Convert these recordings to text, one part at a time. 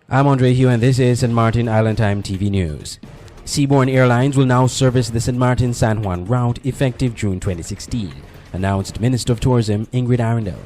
I'm Andre Hugh and this is St. Martin Island Time TV News. Seaborne Airlines will now service the St. Martin-San Juan route effective June 2016, announced Minister of Tourism Ingrid Arundel.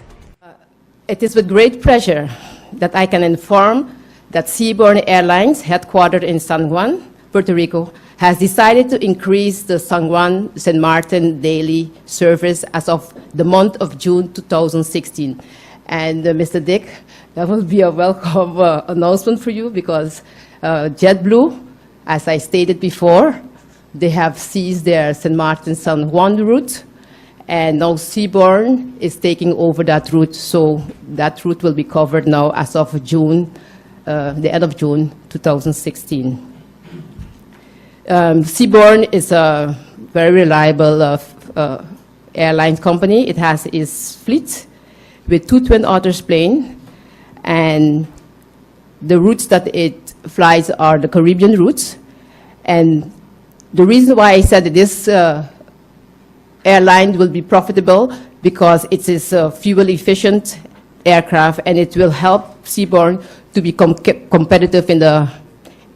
It is with great pleasure that I can inform that Seaborne Airlines, headquartered in San Juan, Puerto Rico, has decided to increase the San Juan-St. Martin daily service as of the month of June 2016. And Mr. Dick, that will be a welcome announcement for you because JetBlue, as I stated before, they have seized their St. Martin-San Juan route, and now Seaborne is taking over that route. So that route will be covered now as of June, the end of June 2016. Seaborne is a very reliable airline company. It has its fleet with 2 Twin Otters planes, and the routes that it flies are the Caribbean routes. And the reason why I said that this airline will be profitable because it is a fuel-efficient aircraft, and it will help Seaborne to become competitive in the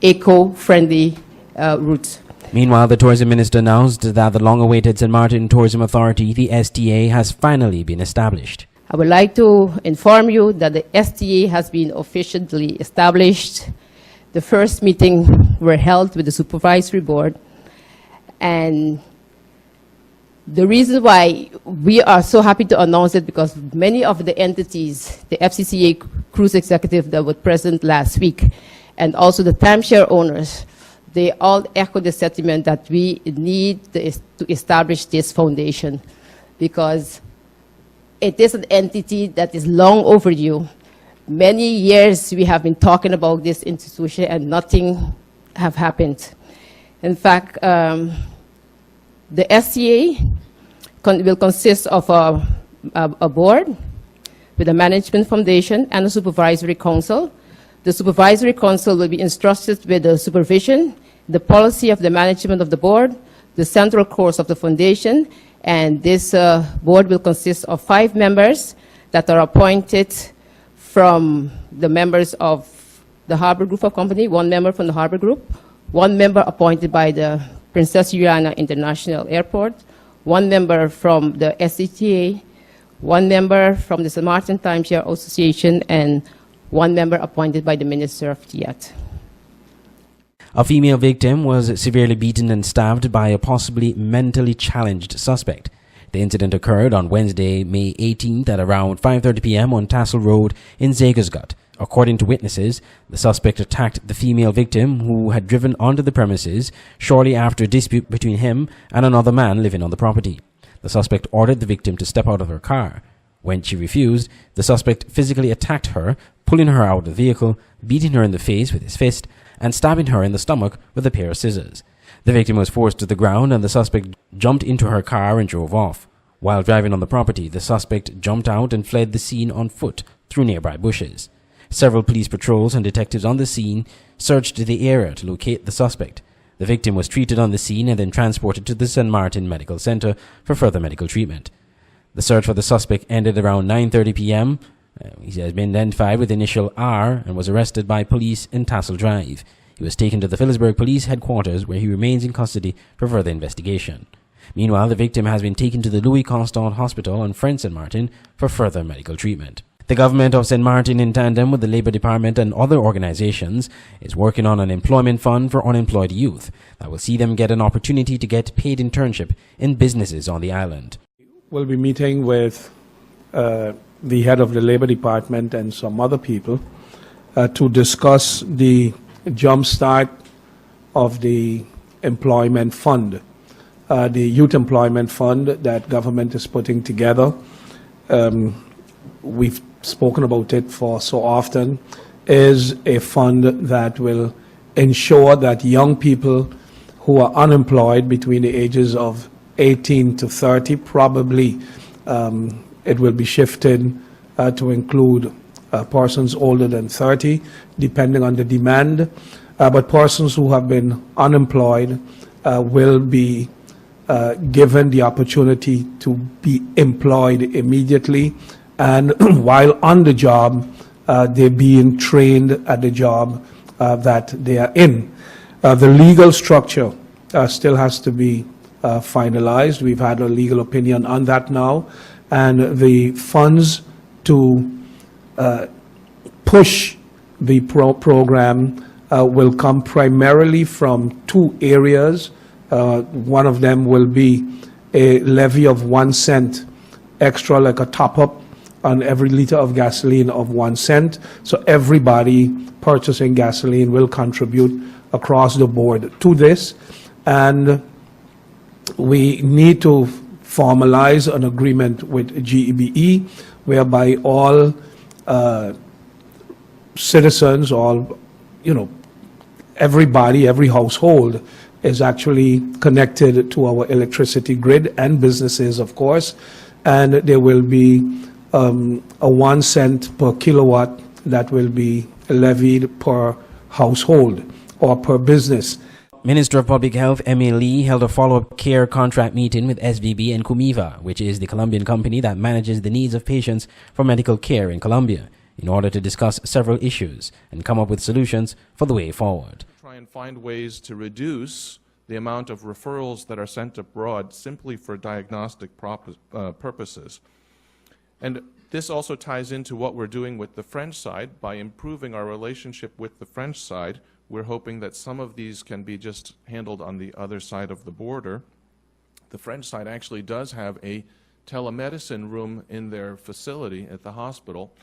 eco-friendly routes. Meanwhile, the Tourism Minister announced that the long-awaited St. Martin Tourism Authority, the STA, has finally been established. I would like to inform you that the STA has been officially established. The first meeting were held with the Supervisory Board, and the reason why we are so happy to announce it because many of the entities, the FCCA cruise executive that were present last week, and also the timeshare owners, they all echo the sentiment that we need to establish this foundation because it is an entity that is long overdue. Many years we have been talking about this institution and nothing have happened. In fact, the SCA will consist of a board with a management foundation and a supervisory council. The supervisory council will be entrusted with the supervision, the policy of the management of the board, the central course of the foundation, and this board will consist of 5 members that are appointed from the members of the Harbor Group of Company, 1 member from the Harbor Group, 1 member appointed by the Princess Juliana International Airport, 1 member from the SCTA, 1 member from the St. Martin Timeshare Association, and 1 member appointed by the Minister of TIAT. A female victim was severely beaten and stabbed by a possibly mentally challenged suspect. The incident occurred on Wednesday, May 18th at around 5:30 p.m. on Tassel Road in Zegersgut. According to witnesses, the suspect attacked the female victim who had driven onto the premises shortly after a dispute between him and another man living on the property. The suspect ordered the victim to step out of her car. When she refused, the suspect physically attacked her, pulling her out of the vehicle, beating her in the face with his fist, and stabbing her in the stomach with a pair of scissors. The victim was forced to the ground and the suspect jumped into her car and drove off. While driving on the property, the suspect jumped out and fled the scene on foot through nearby bushes. Several police patrols and detectives on the scene searched the area to locate the suspect. The victim was treated on the scene and then transported to the St. Martin Medical Center for further medical treatment. The search for the suspect ended around 9:30 p.m. He has been identified with initial R and was arrested by police in Tassel Drive. He was taken to the Phillipsburg Police Headquarters where he remains in custody for further investigation. Meanwhile, the victim has been taken to the Louis Constant Hospital on French St. Martin for further medical treatment. The government of St. Martin, in tandem with the Labour Department and other organizations, is working on an employment fund for unemployed youth that will see them get an opportunity to get paid internship in businesses on the island. We'll be meeting with the head of the Labour Department and some other people to discuss the jumpstart of the employment fund, the youth employment fund that government is putting together. We've spoken about it for so often, is a fund that will ensure that young people who are unemployed between the ages of 18 to 30, probably it will be shifted to include persons older than 30, depending on the demand. But persons who have been unemployed will be given the opportunity to be employed immediately, and while on the job, they're being trained at the job that they are in. The legal structure still has to be finalized. We've had a legal opinion on that now, and the funds to push the program will come primarily from two areas. One of them will be a levy of 1 cent extra, like a top-up on every liter of gasoline of 1 cent. So everybody purchasing gasoline will contribute across the board to this. And we need to formalize an agreement with GEBE whereby all citizens, all, everybody, every household is actually connected to our electricity grid, and businesses, of course. And there will be a 1 cent per kilowatt that will be levied per household or per business. Minister of Public Health Emmy Lee held a follow-up care contract meeting with SVB and Cumiva, which is the Colombian company that manages the needs of patients for medical care in Colombia, in order to discuss several issues and come up with solutions for the way forward. Try and find ways to reduce the amount of referrals that are sent abroad simply for diagnostic purposes. And this also ties into what we're doing with the French side. By improving our relationship with the French side, we're hoping that some of these can be just handled on the other side of the border. The French side actually does have a telemedicine room in their facility at the hospital,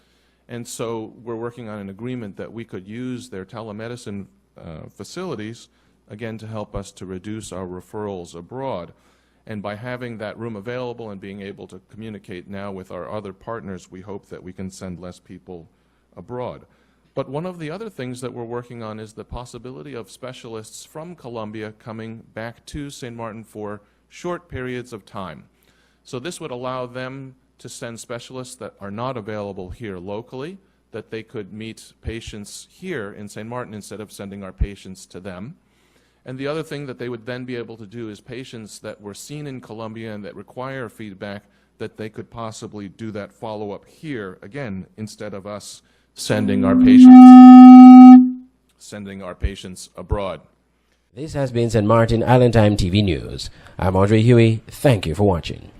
and so we're working on an agreement that we could use their telemedicine facilities, again, to help us to reduce our referrals abroad. And by having that room available and being able to communicate now with our other partners, we hope that we can send less people abroad. But one of the other things that we're working on is the possibility of specialists from Colombia coming back to St. Martin for short periods of time. So this would allow them to send specialists that are not available here locally, that they could meet patients here in St. Martin instead of sending our patients to them. And the other thing that they would then be able to do is patients that were seen in Colombia and that require feedback, that they could possibly do that follow-up here, again, instead of us sending our patients abroad. This has been St. Martin Island Time TV News. I'm Audrey Huey. Thank you for watching.